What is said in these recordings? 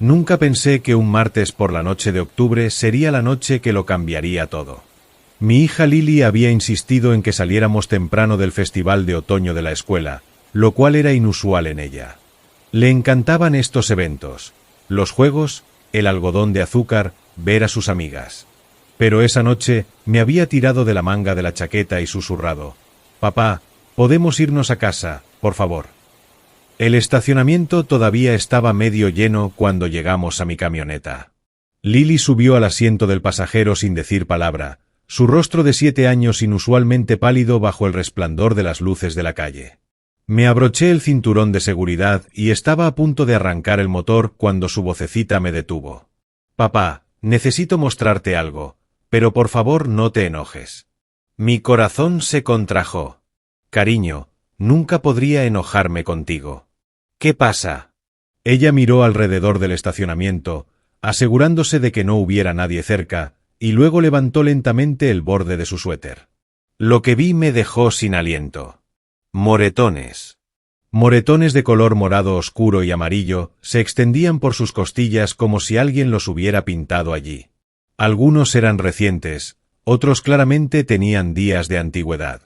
Nunca pensé que un martes por la noche de octubre sería la noche que lo cambiaría todo. Mi hija Lily había insistido en que saliéramos temprano del festival de otoño de la escuela, lo cual era inusual en ella. Le encantaban estos eventos, los juegos, el algodón de azúcar, ver a sus amigas. Pero esa noche me había tirado de la manga de la chaqueta y susurrado: «Papá, ¿podemos irnos a casa, por favor?» El estacionamiento todavía estaba medio lleno cuando llegamos a mi camioneta. Lily subió al asiento del pasajero sin decir palabra, su rostro de 7 años inusualmente pálido bajo el resplandor de las luces de la calle. Me abroché el cinturón de seguridad y estaba a punto de arrancar el motor cuando su vocecita me detuvo. «Papá, necesito mostrarte algo, pero por favor no te enojes». Mi corazón se contrajo. «Cariño, nunca podría enojarme contigo». «¿Qué pasa?» Ella miró alrededor del estacionamiento, asegurándose de que no hubiera nadie cerca, y luego levantó lentamente el borde de su suéter. Lo que vi me dejó sin aliento. Moretones. Moretones de color morado oscuro y amarillo se extendían por sus costillas como si alguien los hubiera pintado allí. Algunos eran recientes, otros claramente tenían días de antigüedad.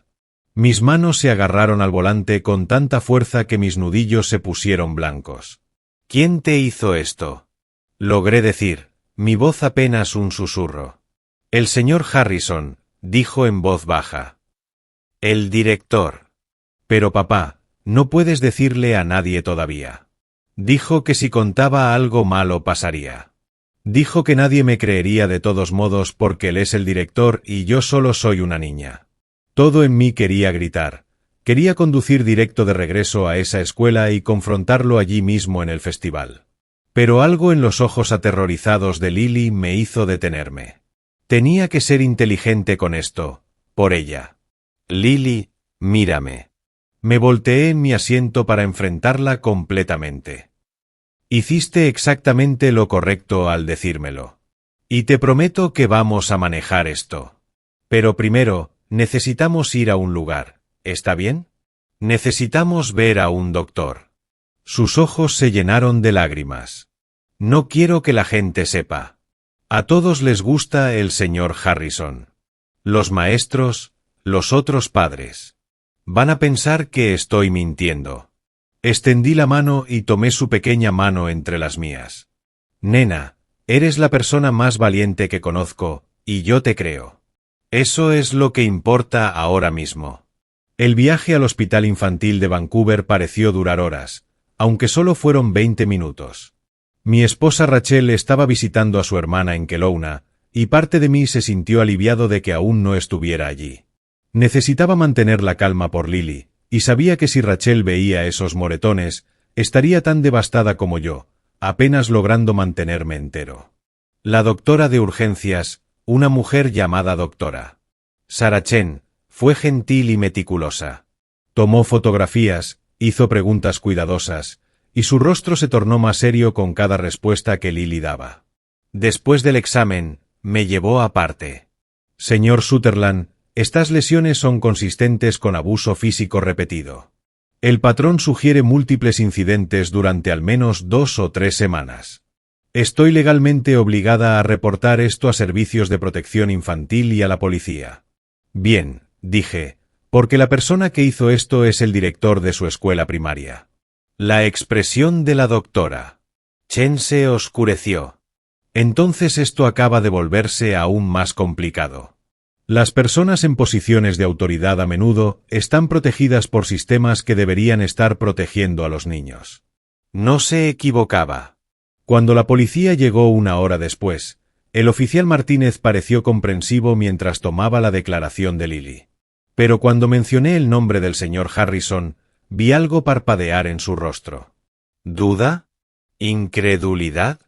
Mis manos se agarraron al volante con tanta fuerza que mis nudillos se pusieron blancos. «¿Quién te hizo esto?», logré decir, mi voz apenas un susurro. «El señor Harrison», dijo en voz baja. «El director». «Pero papá, no puedes decirle a nadie todavía». Dijo que si contaba algo malo pasaría. Dijo que nadie me creería de todos modos porque él es el director y yo solo soy una niña. Todo en mí quería gritar. Quería conducir directo de regreso a esa escuela y confrontarlo allí mismo en el festival. Pero algo en los ojos aterrorizados de Lily me hizo detenerme. Tenía que ser inteligente con esto, por ella. «Lily, mírame». Me volteé en mi asiento para enfrentarla completamente. «Hiciste exactamente lo correcto al decírmelo. Y te prometo que vamos a manejar esto. Pero primero, necesitamos ir a un lugar, ¿está bien? Necesitamos ver a un doctor». Sus ojos se llenaron de lágrimas. «No quiero que la gente sepa. A todos les gusta el señor Harrison. Los maestros, los otros padres. Van a pensar que estoy mintiendo». Extendí la mano y tomé su pequeña mano entre las mías. «Nena, eres la persona más valiente que conozco, y yo te creo. Eso es lo que importa ahora mismo». El viaje al hospital infantil de Vancouver pareció durar horas, aunque solo fueron 20 minutos. Mi esposa Rachel estaba visitando a su hermana en Kelowna, y parte de mí se sintió aliviado de que aún no estuviera allí. Necesitaba mantener la calma por Lily, y sabía que si Rachel veía esos moretones, estaría tan devastada como yo, apenas logrando mantenerme entero. La doctora de urgencias, una mujer llamada doctora Sarah Chen, fue gentil y meticulosa. Tomó fotografías, hizo preguntas cuidadosas, y su rostro se tornó más serio con cada respuesta que Lily daba. Después del examen, me llevó aparte. «Señor Sutherland, estas lesiones son consistentes con abuso físico repetido. El patrón sugiere múltiples incidentes durante al menos 2 o 3 semanas. Estoy legalmente obligada a reportar esto a servicios de protección infantil y a la policía». «Bien», dije, porque la persona que hizo esto es el director de su escuela primaria. La expresión de la doctora Chen se oscureció. «Entonces esto acaba de volverse aún más complicado. Las personas en posiciones de autoridad a menudo están protegidas por sistemas que deberían estar protegiendo a los niños». No se equivocaba. Cuando la policía llegó 1 hora después, el oficial Martínez pareció comprensivo mientras tomaba la declaración de Lily. Pero cuando mencioné el nombre del señor Harrison, vi algo parpadear en su rostro. ¿Duda? ¿Incredulidad?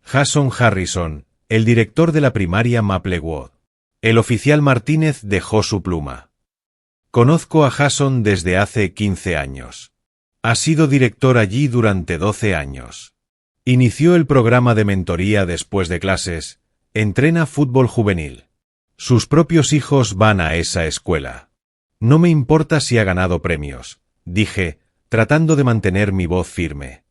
Jason Harrison, el director de la primaria Maplewood. El oficial Martínez dejó su pluma. «Conozco a Jason desde hace 15 años. Ha sido director allí durante 12 años. Inició el programa de mentoría después de clases, entrena fútbol juvenil. Sus propios hijos van a esa escuela. No me importa si ha ganado premios», dije, tratando de mantener mi voz firme.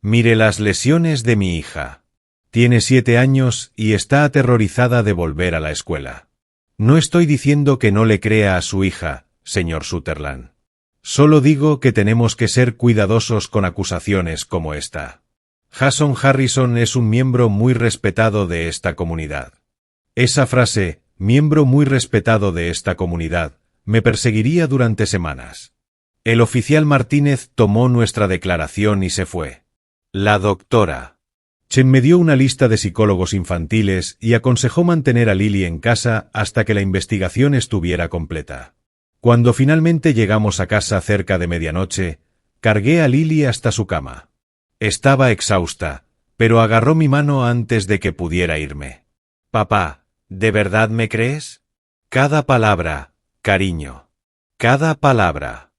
Mire las lesiones de mi hija. Tiene 7 años y está aterrorizada de volver a la escuela. No estoy diciendo que no le crea a su hija, señor Sutherland. Solo digo que tenemos que ser cuidadosos con acusaciones como esta. Jason Harrison es un miembro muy respetado de esta comunidad. Esa frase, miembro muy respetado de esta comunidad, me perseguiría durante semanas. El oficial Martínez tomó nuestra declaración y se fue. La doctora Chen me dio una lista de psicólogos infantiles y aconsejó mantener a Lily en casa hasta que la investigación estuviera completa. Cuando finalmente llegamos a casa cerca de medianoche, cargué a Lily hasta su cama. Estaba exhausta, pero agarró mi mano antes de que pudiera irme. Papá, ¿de verdad me crees? Cada palabra, cariño. Cada palabra.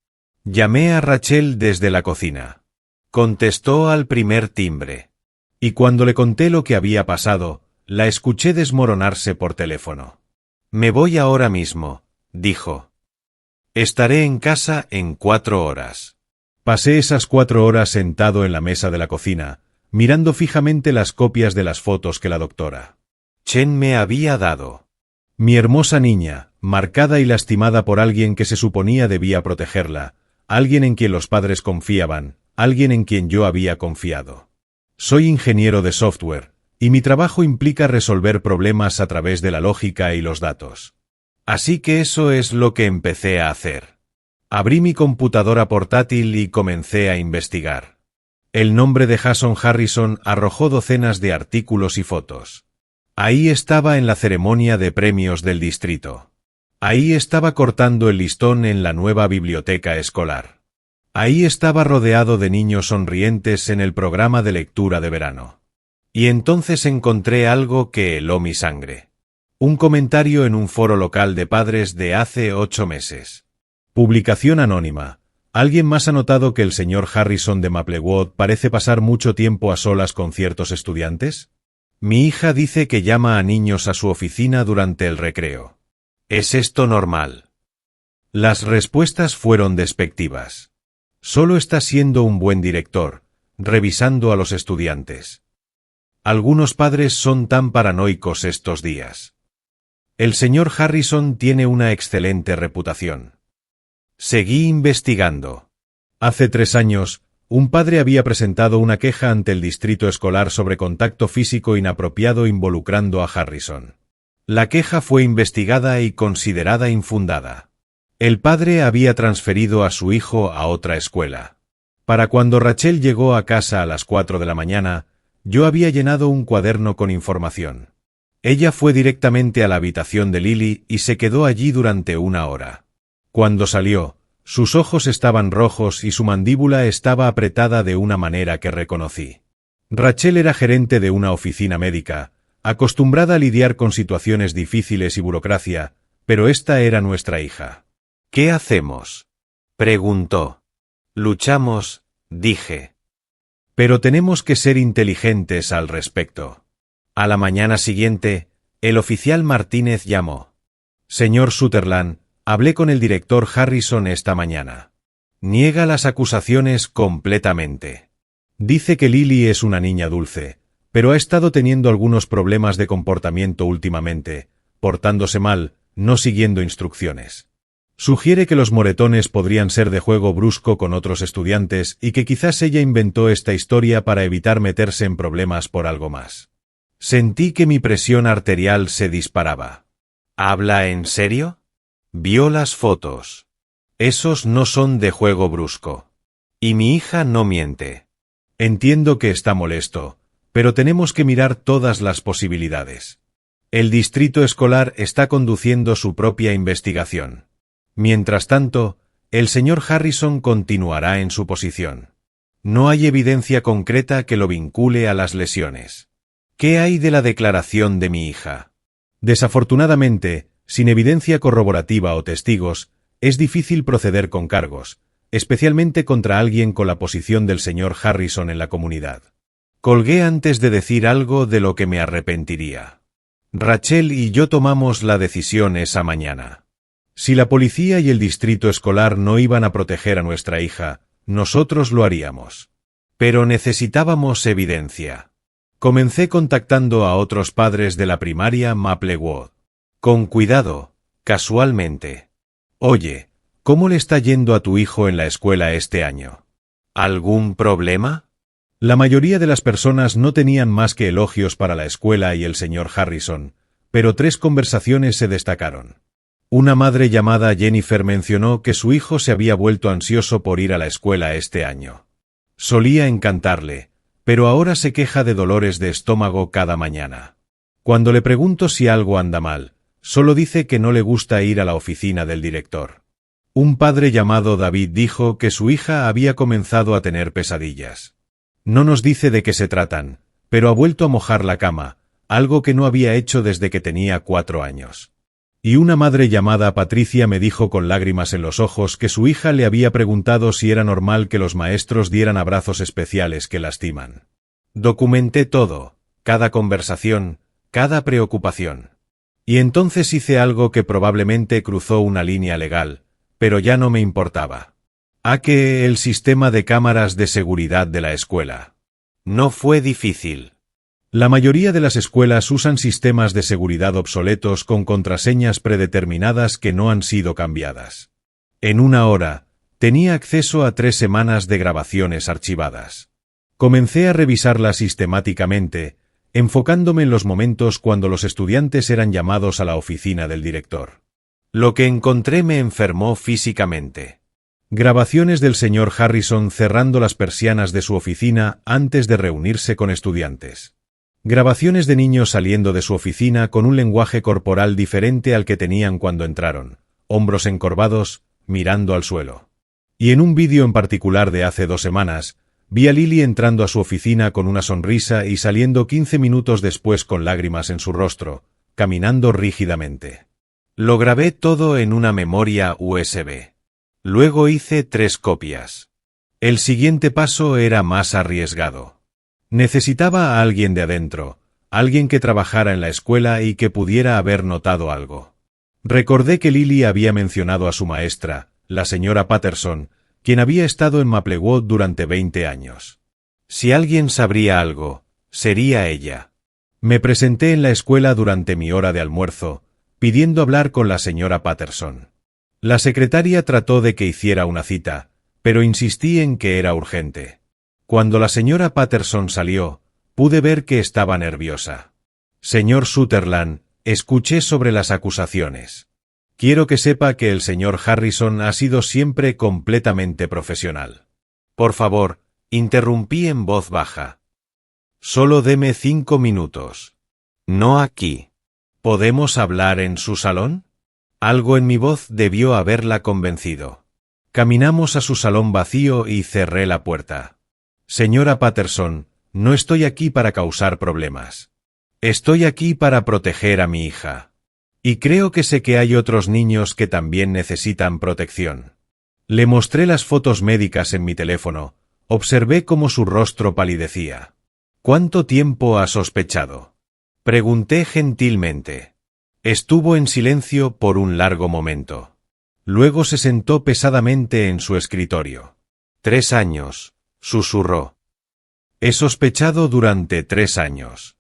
Llamé a Rachel desde la cocina. Contestó al primer timbre. Y cuando le conté lo que había pasado, la escuché desmoronarse por teléfono. Me voy ahora mismo, dijo. Estaré en casa en 4 horas. Pasé esas 4 horas sentado en la mesa de la cocina, mirando fijamente las copias de las fotos que la doctora Chen me había dado. Mi hermosa niña, marcada y lastimada por alguien que se suponía debía protegerla, alguien en quien los padres confiaban, alguien en quien yo había confiado. Soy ingeniero de software, y mi trabajo implica resolver problemas a través de la lógica y los datos. Así que eso es lo que empecé a hacer. Abrí mi computadora portátil y comencé a investigar. El nombre de Jason Harrison arrojó docenas de artículos y fotos. Ahí estaba en la ceremonia de premios del distrito. Ahí estaba cortando el listón en la nueva biblioteca escolar. Ahí estaba rodeado de niños sonrientes en el programa de lectura de verano. Y entonces encontré algo que heló mi sangre. Un comentario en un foro local de padres de hace 8 meses. Publicación anónima. ¿Alguien más ha notado que el señor Harrison de Maplewood parece pasar mucho tiempo a solas con ciertos estudiantes? Mi hija dice que llama a niños a su oficina durante el recreo. ¿Es esto normal? Las respuestas fueron despectivas. Solo está siendo un buen director, revisando a los estudiantes. Algunos padres son tan paranoicos estos días. El señor Harrison tiene una excelente reputación. Seguí investigando. Hace 3 años, un padre había presentado una queja ante el distrito escolar sobre contacto físico inapropiado involucrando a Harrison. La queja fue investigada y considerada infundada. El padre había transferido a su hijo a otra escuela. Para cuando Rachel llegó a casa a las 4 de la mañana, yo había llenado un cuaderno con información. Ella fue directamente a la habitación de Lily y se quedó allí durante 1 hora. Cuando salió, sus ojos estaban rojos y su mandíbula estaba apretada de una manera que reconocí. Rachel era gerente de una oficina médica, acostumbrada a lidiar con situaciones difíciles y burocracia, pero esta era nuestra hija. ¿Qué hacemos?, preguntó. Luchamos, dije. Pero tenemos que ser inteligentes al respecto. A la mañana siguiente, el oficial Martínez llamó. Señor Sutherland, hablé con el director Harrison esta mañana. Niega las acusaciones completamente. Dice que Lily es una niña dulce, pero ha estado teniendo algunos problemas de comportamiento últimamente, portándose mal, no siguiendo instrucciones. Sugiere que los moretones podrían ser de juego brusco con otros estudiantes y que quizás ella inventó esta historia para evitar meterse en problemas por algo más. Sentí que mi presión arterial se disparaba. ¿Habla en serio? Vio las fotos. Esos no son de juego brusco. Y mi hija no miente. Entiendo que está molesto, pero tenemos que mirar todas las posibilidades. El distrito escolar está conduciendo su propia investigación. Mientras tanto, el señor Harrison continuará en su posición. No hay evidencia concreta que lo vincule a las lesiones. ¿Qué hay de la declaración de mi hija? Desafortunadamente, sin evidencia corroborativa o testigos, es difícil proceder con cargos, especialmente contra alguien con la posición del señor Harrison en la comunidad. Colgué antes de decir algo de lo que me arrepentiría. Rachel y yo tomamos la decisión esa mañana. Si la policía y el distrito escolar no iban a proteger a nuestra hija, nosotros lo haríamos. Pero necesitábamos evidencia. Comencé contactando a otros padres de la primaria Maplewood. Con cuidado, casualmente. Oye, ¿cómo le está yendo a tu hijo en la escuela este año? ¿Algún problema? La mayoría de las personas no tenían más que elogios para la escuela y el señor Harrison, pero 3 conversaciones se destacaron. Una madre llamada Jennifer mencionó que su hijo se había vuelto ansioso por ir a la escuela este año. Solía encantarle, pero ahora se queja de dolores de estómago cada mañana. Cuando le pregunto si algo anda mal, solo dice que no le gusta ir a la oficina del director. Un padre llamado David dijo que su hija había comenzado a tener pesadillas. No nos dice de qué se tratan, pero ha vuelto a mojar la cama, algo que no había hecho desde que tenía 4 años. Y una madre llamada Patricia me dijo con lágrimas en los ojos que su hija le había preguntado si era normal que los maestros dieran abrazos especiales que lastiman. Documenté todo, cada conversación, cada preocupación. Y entonces hice algo que probablemente cruzó una línea legal, pero ya no me importaba. Hackeé el sistema de cámaras de seguridad de la escuela. No fue difícil. La mayoría de las escuelas usan sistemas de seguridad obsoletos con contraseñas predeterminadas que no han sido cambiadas. En 1 hora, tenía acceso a 3 semanas de grabaciones archivadas. Comencé a revisarlas sistemáticamente, enfocándome en los momentos cuando los estudiantes eran llamados a la oficina del director. Lo que encontré me enfermó físicamente. Grabaciones del señor Harrison cerrando las persianas de su oficina antes de reunirse con estudiantes. Grabaciones de niños saliendo de su oficina con un lenguaje corporal diferente al que tenían cuando entraron, hombros encorvados, mirando al suelo. Y en un vídeo en particular de hace 2 semanas, vi a Lily entrando a su oficina con una sonrisa y saliendo 15 minutos después con lágrimas en su rostro, caminando rígidamente. Lo grabé todo en una memoria USB. Luego hice 3 copias. El siguiente paso era más arriesgado. Necesitaba a alguien de adentro, alguien que trabajara en la escuela y que pudiera haber notado algo. Recordé que Lily había mencionado a su maestra, la señora Patterson, quien había estado en Maplewood durante 20 años. Si alguien sabría algo, sería ella. Me presenté en la escuela durante mi hora de almuerzo, pidiendo hablar con la señora Patterson. La secretaria trató de que hiciera una cita, pero insistí en que era urgente. Cuando la señora Patterson salió, pude ver que estaba nerviosa. Señor Sutherland, escuché sobre las acusaciones. Quiero que sepa que el señor Harrison ha sido siempre completamente profesional. Por favor, interrumpí en voz baja. Solo deme 5 minutos. No aquí. ¿Podemos hablar en su salón? Algo en mi voz debió haberla convencido. Caminamos a su salón vacío y cerré la puerta. Señora Patterson, no estoy aquí para causar problemas. Estoy aquí para proteger a mi hija. Y creo que sé que hay otros niños que también necesitan protección. Le mostré las fotos médicas en mi teléfono. Observé cómo su rostro palidecía. ¿Cuánto tiempo ha sospechado? Pregunté gentilmente. Estuvo en silencio por un largo momento. Luego se sentó pesadamente en su escritorio. 3 años, susurró. He sospechado durante 3 años.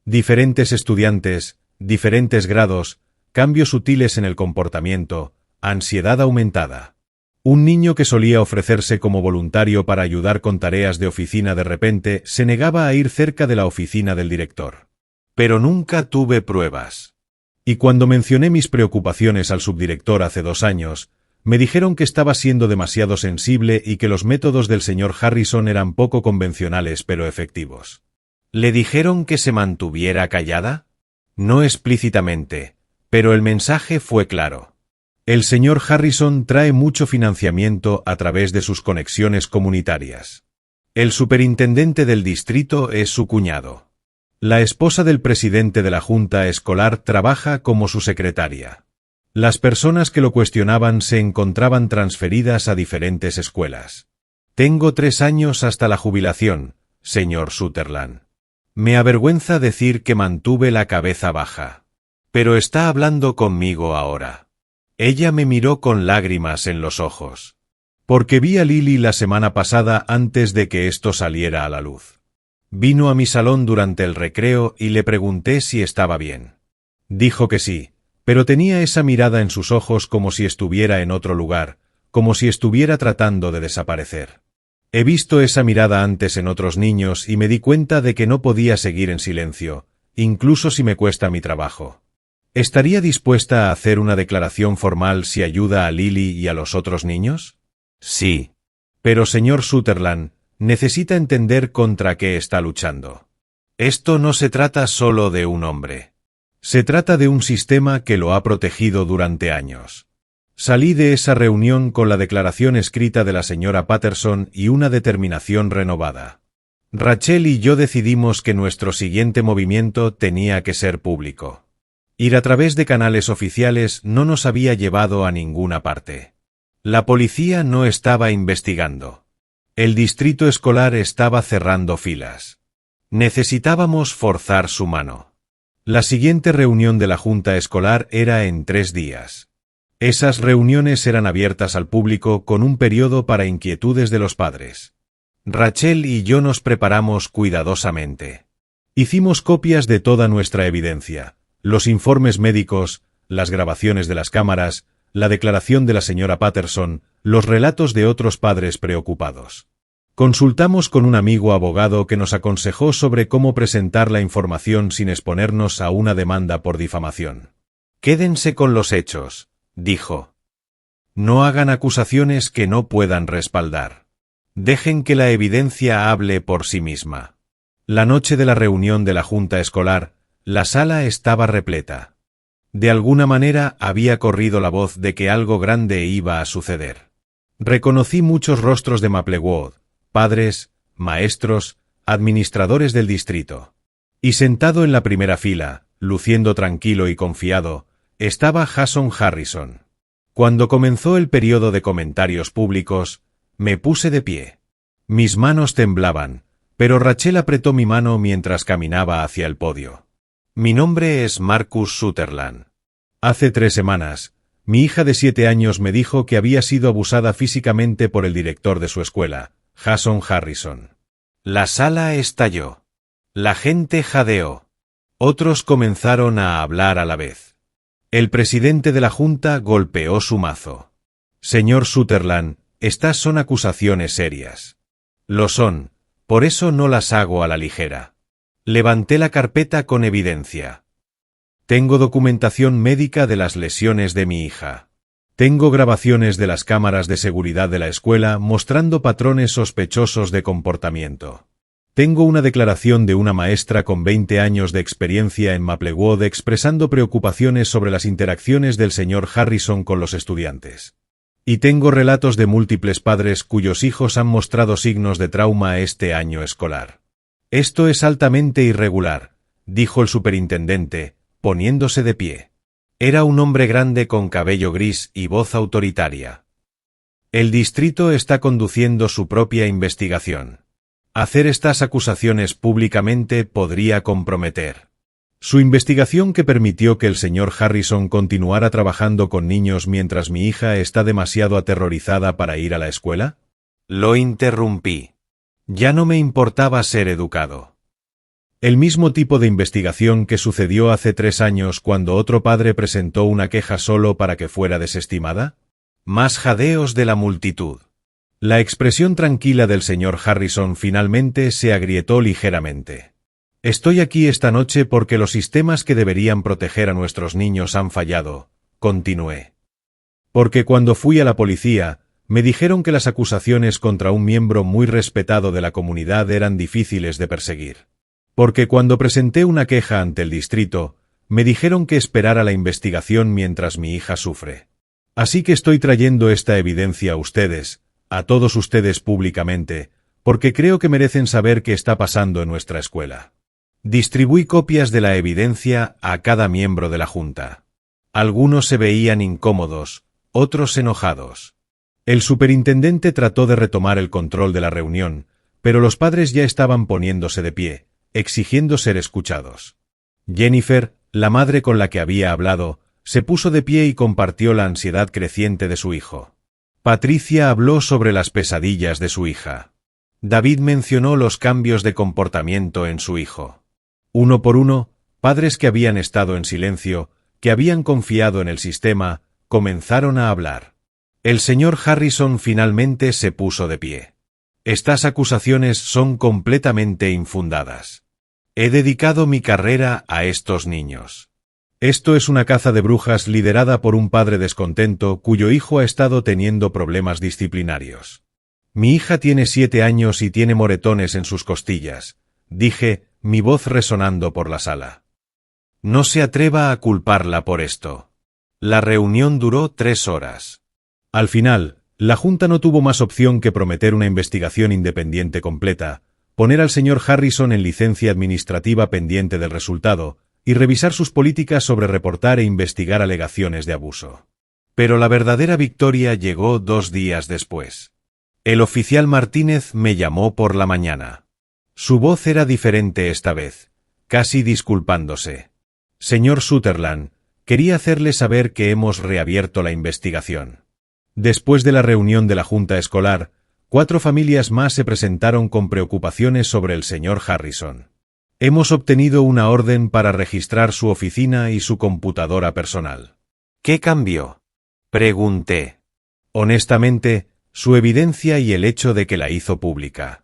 Diferentes estudiantes, diferentes grados, cambios sutiles en el comportamiento, ansiedad aumentada. Un niño que solía ofrecerse como voluntario para ayudar con tareas de oficina de repente se negaba a ir cerca de la oficina del director. Pero nunca tuve pruebas. Y cuando mencioné mis preocupaciones al subdirector hace 2 años, me dijeron que estaba siendo demasiado sensible y que los métodos del señor Harrison eran poco convencionales pero efectivos. ¿Le dijeron que se mantuviera callada? No explícitamente, pero el mensaje fue claro. El señor Harrison trae mucho financiamiento a través de sus conexiones comunitarias. El superintendente del distrito es su cuñado. La esposa del presidente de la junta escolar trabaja como su secretaria. Las personas que lo cuestionaban se encontraban transferidas a diferentes escuelas. Tengo 3 años hasta la jubilación, señor Sutherland. Me avergüenza decir que mantuve la cabeza baja. Pero está hablando conmigo ahora. Ella me miró con lágrimas en los ojos. Porque vi a Lily la semana pasada antes de que esto saliera a la luz. Vino a mi salón durante el recreo y le pregunté si estaba bien. Dijo que sí, pero tenía esa mirada en sus ojos como si estuviera en otro lugar, como si estuviera tratando de desaparecer. He visto esa mirada antes en otros niños y me di cuenta de que no podía seguir en silencio, incluso si me cuesta mi trabajo. ¿Estaría dispuesta a hacer una declaración formal si ayuda a Lily y a los otros niños? Sí. Pero señor Sutherland, necesita entender contra qué está luchando. Esto no se trata solo de un hombre. Se trata de un sistema que lo ha protegido durante años. Salí de esa reunión con la declaración escrita de la señora Patterson y una determinación renovada. Rachel y yo decidimos que nuestro siguiente movimiento tenía que ser público. Ir a través de canales oficiales no nos había llevado a ninguna parte. La policía no estaba investigando. El distrito escolar estaba cerrando filas. Necesitábamos forzar su mano. La siguiente reunión de la junta escolar era en 3 días. Esas reuniones eran abiertas al público con un periodo para inquietudes de los padres. Rachel y yo nos preparamos cuidadosamente. Hicimos copias de toda nuestra evidencia, los informes médicos, las grabaciones de las cámaras, la declaración de la señora Patterson, los relatos de otros padres preocupados. Consultamos con un amigo abogado que nos aconsejó sobre cómo presentar la información sin exponernos a una demanda por difamación. Quédense con los hechos, dijo. No hagan acusaciones que no puedan respaldar. Dejen que la evidencia hable por sí misma. La noche de la reunión de la junta escolar, la sala estaba repleta. De alguna manera había corrido la voz de que algo grande iba a suceder. Reconocí muchos rostros de Maplewood, padres, maestros, administradores del distrito. Y sentado en la primera fila, luciendo tranquilo y confiado, estaba Jason Harrison. Cuando comenzó el periodo de comentarios públicos, me puse de pie. Mis manos temblaban, pero Rachel apretó mi mano mientras caminaba hacia el podio. Mi nombre es Marcus Sutherland. Hace 3 semanas, mi hija de 7 años me dijo que había sido abusada físicamente por el director de su escuela, Jason Harrison. La sala estalló. La gente jadeó. Otros comenzaron a hablar a la vez. El presidente de la junta golpeó su mazo. Señor Sutherland, estas son acusaciones serias. Lo son, por eso no las hago a la ligera. Levanté la carpeta con evidencia. Tengo documentación médica de las lesiones de mi hija. Tengo grabaciones de las cámaras de seguridad de la escuela mostrando patrones sospechosos de comportamiento. Tengo una declaración de una maestra con 20 años de experiencia en Maplewood expresando preocupaciones sobre las interacciones del señor Harrison con los estudiantes. Y tengo relatos de múltiples padres cuyos hijos han mostrado signos de trauma este año escolar. Esto es altamente irregular, dijo el superintendente, poniéndose de pie. Era un hombre grande con cabello gris y voz autoritaria. El distrito está conduciendo su propia investigación. Hacer estas acusaciones públicamente podría comprometer su investigación que permitió que el señor Harrison continuara trabajando con niños mientras mi hija está demasiado aterrorizada para ir a la escuela. Lo interrumpí. Ya no me importaba ser educado. El mismo tipo de investigación que sucedió hace 3 años cuando otro padre presentó una queja solo para que fuera desestimada. Más jadeos de la multitud. La expresión tranquila del señor Harrison finalmente se agrietó ligeramente. Estoy aquí esta noche porque los sistemas que deberían proteger a nuestros niños han fallado, continué. Porque cuando fui a la policía, me dijeron que las acusaciones contra un miembro muy respetado de la comunidad eran difíciles de perseguir. Porque cuando presenté una queja ante el distrito, me dijeron que esperara la investigación mientras mi hija sufre. Así que estoy trayendo esta evidencia a ustedes, a todos ustedes públicamente, porque creo que merecen saber qué está pasando en nuestra escuela. Distribuí copias de la evidencia a cada miembro de la junta. Algunos se veían incómodos, otros enojados. El superintendente trató de retomar el control de la reunión, pero los padres ya estaban poniéndose de pie, exigiendo ser escuchados. Jennifer, la madre con la que había hablado, se puso de pie y compartió la ansiedad creciente de su hijo. Patricia habló sobre las pesadillas de su hija. David mencionó los cambios de comportamiento en su hijo. Uno por uno, padres que habían estado en silencio, que habían confiado en el sistema, comenzaron a hablar. El señor Harrison finalmente se puso de pie. Estas acusaciones son completamente infundadas. He dedicado mi carrera a estos niños. Esto es una caza de brujas liderada por un padre descontento cuyo hijo ha estado teniendo problemas disciplinarios. Mi hija tiene 7 años y tiene moretones en sus costillas, dije, mi voz resonando por la sala. No se atreva a culparla por esto. La reunión duró 3 horas. Al final, la Junta no tuvo más opción que prometer una investigación independiente completa, poner al señor Harrison en licencia administrativa pendiente del resultado, y revisar sus políticas sobre reportar e investigar alegaciones de abuso. Pero la verdadera victoria llegó 2 días después. El oficial Martínez me llamó por la mañana. Su voz era diferente esta vez, casi disculpándose. Señor Sutherland, quería hacerle saber que hemos reabierto la investigación. Después de la reunión de la Junta Escolar, 4 familias más se presentaron con preocupaciones sobre el señor Harrison. Hemos obtenido una orden para registrar su oficina y su computadora personal. ¿Qué cambió? Pregunté. Honestamente, su evidencia y el hecho de que la hizo pública.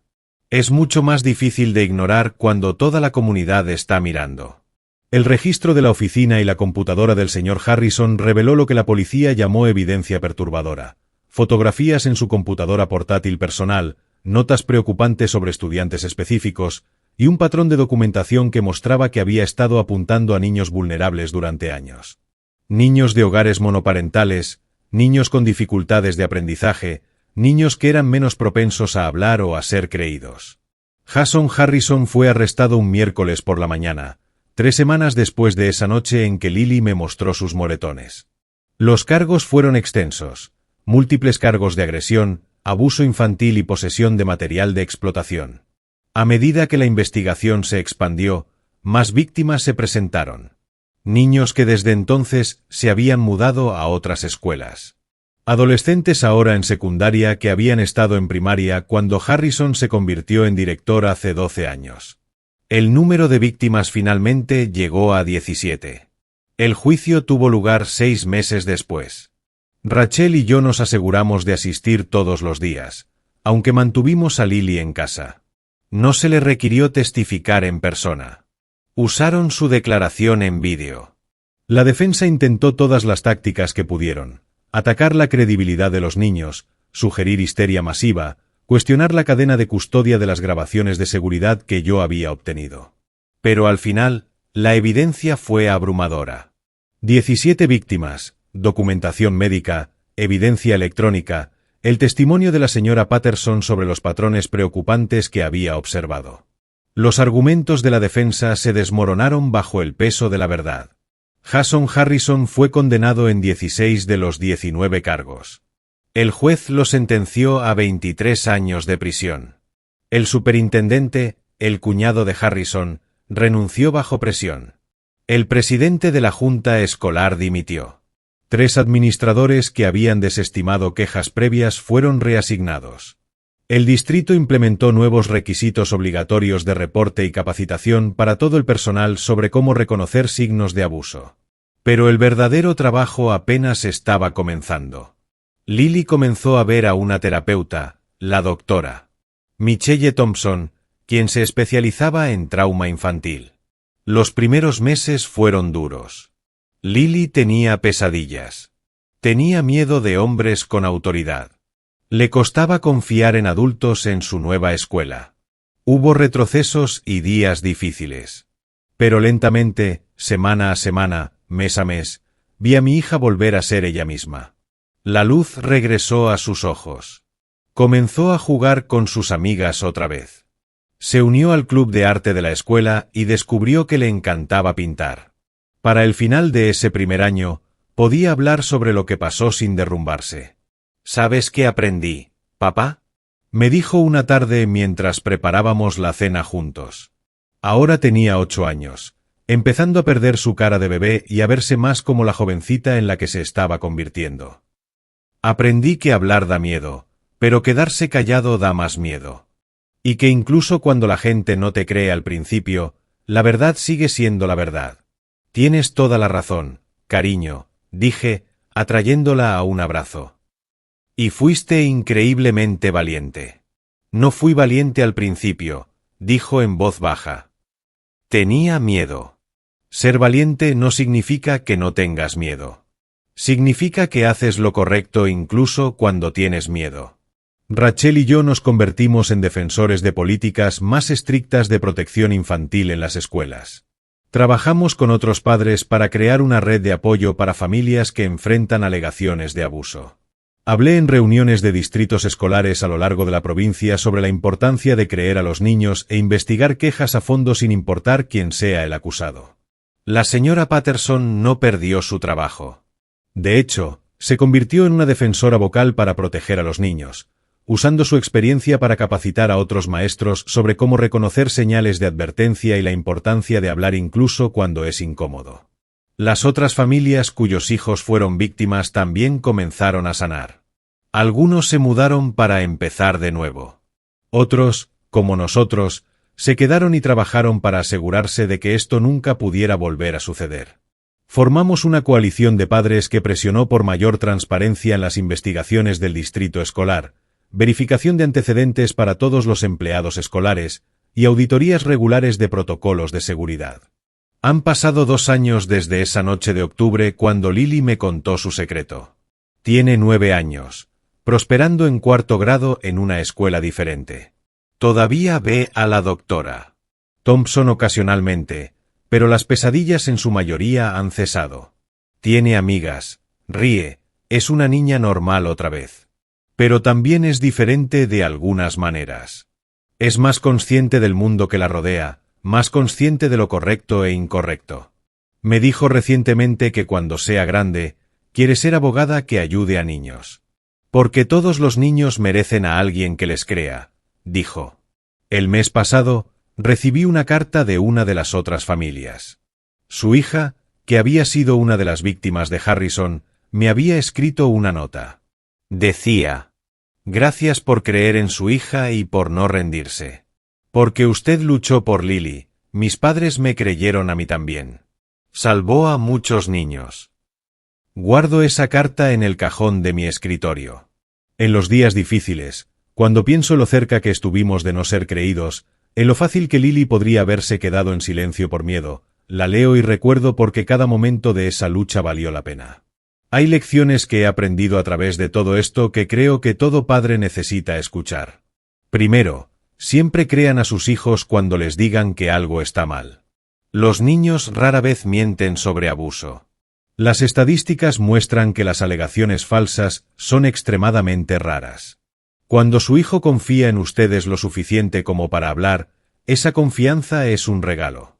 Es mucho más difícil de ignorar cuando toda la comunidad está mirando. El registro de la oficina y la computadora del señor Harrison reveló lo que la policía llamó evidencia perturbadora. Fotografías en su computadora portátil personal, notas preocupantes sobre estudiantes específicos, y un patrón de documentación que mostraba que había estado apuntando a niños vulnerables durante años. Niños de hogares monoparentales, niños con dificultades de aprendizaje, niños que eran menos propensos a hablar o a ser creídos. Jason Harrison fue arrestado un miércoles por la mañana, 3 semanas después de esa noche en que Lily me mostró sus moretones. Los cargos fueron extensos, múltiples cargos de agresión, abuso infantil y posesión de material de explotación. A medida que la investigación se expandió, más víctimas se presentaron. Niños que desde entonces se habían mudado a otras escuelas. Adolescentes ahora en secundaria que habían estado en primaria cuando Harrison se convirtió en director hace 12 años. El número de víctimas finalmente llegó a 17. El juicio tuvo lugar 6 meses después. Rachel y yo nos aseguramos de asistir todos los días, aunque mantuvimos a Lily en casa. No se le requirió testificar en persona. Usaron su declaración en vídeo. La defensa intentó todas las tácticas que pudieron: atacar la credibilidad de los niños, sugerir histeria masiva, cuestionar la cadena de custodia de las grabaciones de seguridad que yo había obtenido. Pero al final, la evidencia fue abrumadora. 17 víctimas, documentación médica, evidencia electrónica, el testimonio de la señora Patterson sobre los patrones preocupantes que había observado. Los argumentos de la defensa se desmoronaron bajo el peso de la verdad. Jason Harrison fue condenado en 16 de los 19 cargos. El juez lo sentenció a 23 años de prisión. El superintendente, el cuñado de Harrison, renunció bajo presión. El presidente de la Junta Escolar dimitió. 3 administradores que habían desestimado quejas previas fueron reasignados. El distrito implementó nuevos requisitos obligatorios de reporte y capacitación para todo el personal sobre cómo reconocer signos de abuso. Pero el verdadero trabajo apenas estaba comenzando. Lily comenzó a ver a una terapeuta, la doctora Michelle Thompson, quien se especializaba en trauma infantil. Los primeros meses fueron duros. Lily tenía pesadillas. Tenía miedo de hombres con autoridad. Le costaba confiar en adultos en su nueva escuela. Hubo retrocesos y días difíciles. Pero lentamente, semana a semana, mes a mes, vi a mi hija volver a ser ella misma. La luz regresó a sus ojos. Comenzó a jugar con sus amigas otra vez. Se unió al club de arte de la escuela y descubrió que le encantaba pintar. Para el final de ese primer año, podía hablar sobre lo que pasó sin derrumbarse. ¿Sabes qué aprendí, papá?, me dijo una tarde mientras preparábamos la cena juntos. Ahora tenía 8 años, empezando a perder su cara de bebé y a verse más como la jovencita en la que se estaba convirtiendo. Aprendí que hablar da miedo, pero quedarse callado da más miedo. Y que incluso cuando la gente no te cree al principio, la verdad sigue siendo la verdad. Tienes toda la razón, cariño, dije, atrayéndola a un abrazo. Y fuiste increíblemente valiente. No fui valiente al principio, dijo en voz baja. Tenía miedo. Ser valiente no significa que no tengas miedo. Significa que haces lo correcto incluso cuando tienes miedo. Rachel y yo nos convertimos en defensores de políticas más estrictas de protección infantil en las escuelas. Trabajamos con otros padres para crear una red de apoyo para familias que enfrentan alegaciones de abuso. Hablé en reuniones de distritos escolares a lo largo de la provincia sobre la importancia de creer a los niños e investigar quejas a fondo sin importar quién sea el acusado. La señora Patterson no perdió su trabajo. De hecho, se convirtió en una defensora vocal para proteger a los niños, usando su experiencia para capacitar a otros maestros sobre cómo reconocer señales de advertencia y la importancia de hablar incluso cuando es incómodo. Las otras familias cuyos hijos fueron víctimas también comenzaron a sanar. Algunos se mudaron para empezar de nuevo. Otros, como nosotros, se quedaron y trabajaron para asegurarse de que esto nunca pudiera volver a suceder. Formamos una coalición de padres que presionó por mayor transparencia en las investigaciones del distrito escolar, verificación de antecedentes para todos los empleados escolares y auditorías regulares de protocolos de seguridad. Han pasado 2 años desde esa noche de octubre cuando Lily me contó su secreto. Tiene 9 años, prosperando en 4º grado en una escuela diferente. Todavía ve a la doctora Thompson ocasionalmente, pero las pesadillas en su mayoría han cesado. Tiene amigas, ríe, es una niña normal otra vez. Pero también es diferente de algunas maneras. Es más consciente del mundo que la rodea, más consciente de lo correcto e incorrecto. Me dijo recientemente que cuando sea grande, quiere ser abogada que ayude a niños. Porque todos los niños merecen a alguien que les crea, dijo. El mes pasado, recibí una carta de una de las otras familias. Su hija, que había sido una de las víctimas de Harrison, me había escrito una nota. Decía: gracias por creer en su hija y por no rendirse. Porque usted luchó por Lily, mis padres me creyeron a mí también. Salvó a muchos niños. Guardo esa carta en el cajón de mi escritorio. En los días difíciles, cuando pienso lo cerca que estuvimos de no ser creídos, en lo fácil que Lily podría haberse quedado en silencio por miedo, la leo y recuerdo porque cada momento de esa lucha valió la pena. Hay lecciones que he aprendido a través de todo esto que creo que todo padre necesita escuchar. Primero, siempre crean a sus hijos cuando les digan que algo está mal. Los niños rara vez mienten sobre abuso. Las estadísticas muestran que las alegaciones falsas son extremadamente raras. Cuando su hijo confía en ustedes lo suficiente como para hablar, esa confianza es un regalo.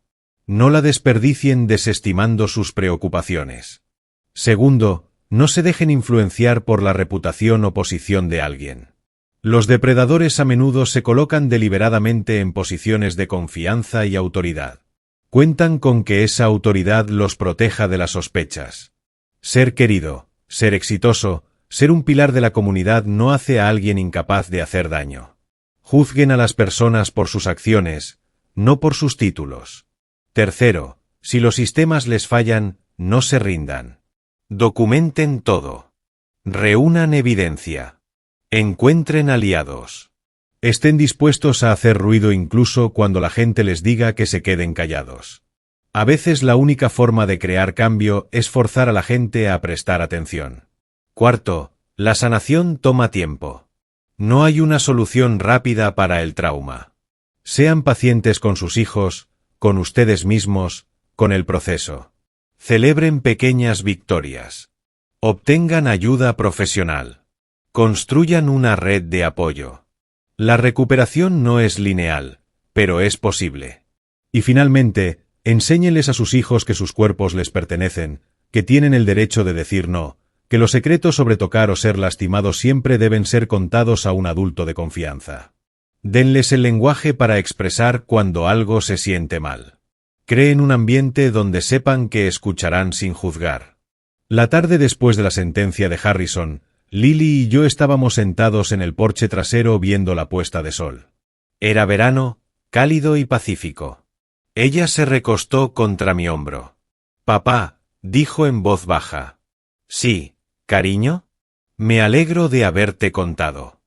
No la desperdicien desestimando sus preocupaciones. Segundo, no se dejen influenciar por la reputación o posición de alguien. Los depredadores a menudo se colocan deliberadamente en posiciones de confianza y autoridad. Cuentan con que esa autoridad los proteja de las sospechas. Ser querido, ser exitoso, ser un pilar de la comunidad no hace a alguien incapaz de hacer daño. Juzguen a las personas por sus acciones, no por sus títulos. Tercero, si los sistemas les fallan, no se rindan. Documenten todo. Reúnan evidencia. Encuentren aliados. Estén dispuestos a hacer ruido incluso cuando la gente les diga que se queden callados. A veces la única forma de crear cambio es forzar a la gente a prestar atención. Cuarto, la sanación toma tiempo. No hay una solución rápida para el trauma. Sean pacientes con sus hijos, con ustedes mismos, con el proceso. Celebren pequeñas victorias. Obtengan ayuda profesional. Construyan una red de apoyo. La recuperación no es lineal, pero es posible. Y finalmente, enséñenles a sus hijos que sus cuerpos les pertenecen, que tienen el derecho de decir no, que los secretos sobre tocar o ser lastimados siempre deben ser contados a un adulto de confianza. Denles el lenguaje para expresar cuando algo se siente mal. Creen un ambiente donde sepan que escucharán sin juzgar. La tarde después de la sentencia de Harrison, Lily y yo estábamos sentados en el porche trasero viendo la puesta de sol. Era verano, cálido y pacífico. Ella se recostó contra mi hombro. «Papá», dijo en voz baja. «Sí, cariño. Me alegro de haberte contado.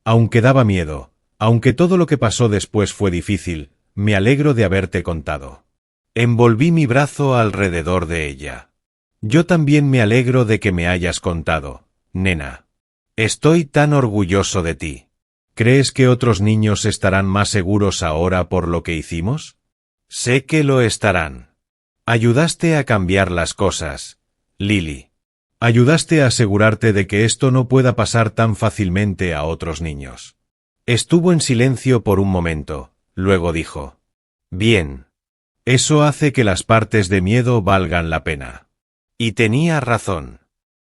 Aunque daba miedo, aunque todo lo que pasó después fue difícil, me alegro de haberte contado». Envolví mi brazo alrededor de ella. «Yo también me alegro de que me hayas contado, nena. Estoy tan orgulloso de ti. ¿Crees que otros niños estarán más seguros ahora por lo que hicimos? Sé que lo estarán. Ayudaste a cambiar las cosas, Lily. Ayudaste a asegurarte de que esto no pueda pasar tan fácilmente a otros niños». Estuvo en silencio por un momento, luego dijo: «Bien. Eso hace que las partes de miedo valgan la pena». Y tenía razón.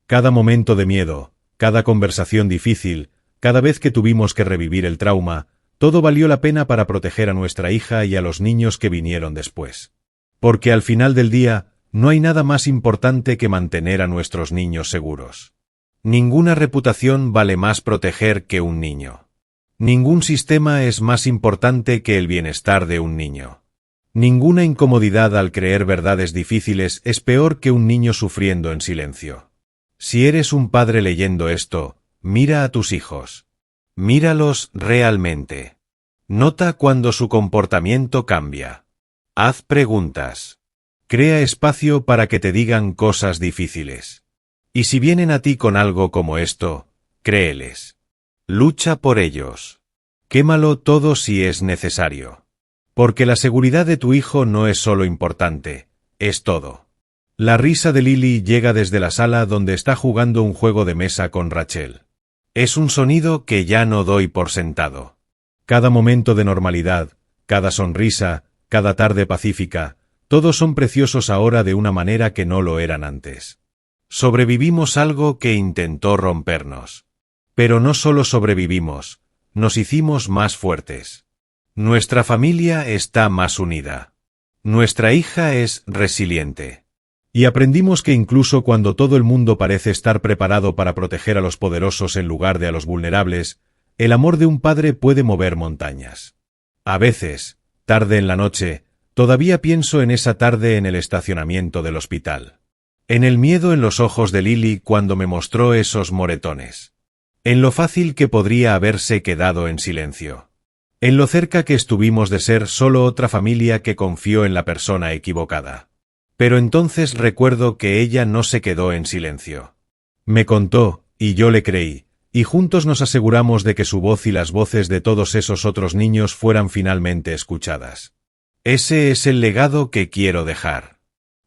Cada momento de miedo, cada conversación difícil, cada vez que tuvimos que revivir el trauma, todo valió la pena para proteger a nuestra hija y a los niños que vinieron después. Porque al final del día, no hay nada más importante que mantener a nuestros niños seguros. Ninguna reputación vale más proteger que un niño. Ningún sistema es más importante que el bienestar de un niño. Ninguna incomodidad al creer verdades difíciles es peor que un niño sufriendo en silencio. Si eres un padre leyendo esto, mira a tus hijos. Míralos realmente. Nota cuando su comportamiento cambia. Haz preguntas. Crea espacio para que te digan cosas difíciles. Y si vienen a ti con algo como esto, créeles. Lucha por ellos. Quémalo todo si es necesario. Porque la seguridad de tu hijo no es solo importante, es todo. La risa de Lily llega desde la sala donde está jugando un juego de mesa con Rachel. Es un sonido que ya no doy por sentado. Cada momento de normalidad, cada sonrisa, cada tarde pacífica, todos son preciosos ahora de una manera que no lo eran antes. Sobrevivimos algo que intentó rompernos. Pero no solo sobrevivimos, nos hicimos más fuertes. Nuestra familia está más unida. Nuestra hija es resiliente. Y aprendimos que incluso cuando todo el mundo parece estar preparado para proteger a los poderosos en lugar de a los vulnerables, el amor de un padre puede mover montañas. A veces, tarde en la noche, todavía pienso en esa tarde en el estacionamiento del hospital. En el miedo en los ojos de Lily cuando me mostró esos moretones. En lo fácil que podría haberse quedado en silencio. En lo cerca que estuvimos de ser solo otra familia que confió en la persona equivocada. Pero entonces recuerdo que ella no se quedó en silencio. Me contó, y yo le creí, y juntos nos aseguramos de que su voz y las voces de todos esos otros niños fueran finalmente escuchadas. Ese es el legado que quiero dejar.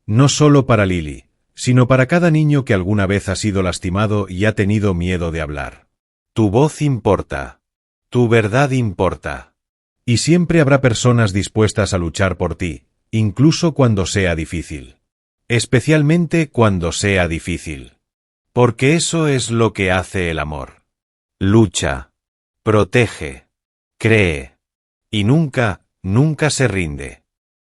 No solo para Lily, sino para cada niño que alguna vez ha sido lastimado y ha tenido miedo de hablar. Tu voz importa. Tu verdad importa. Y siempre habrá personas dispuestas a luchar por ti, incluso cuando sea difícil. Especialmente cuando sea difícil. Porque eso es lo que hace el amor. Lucha. Protege. Cree. Y nunca, nunca se rinde.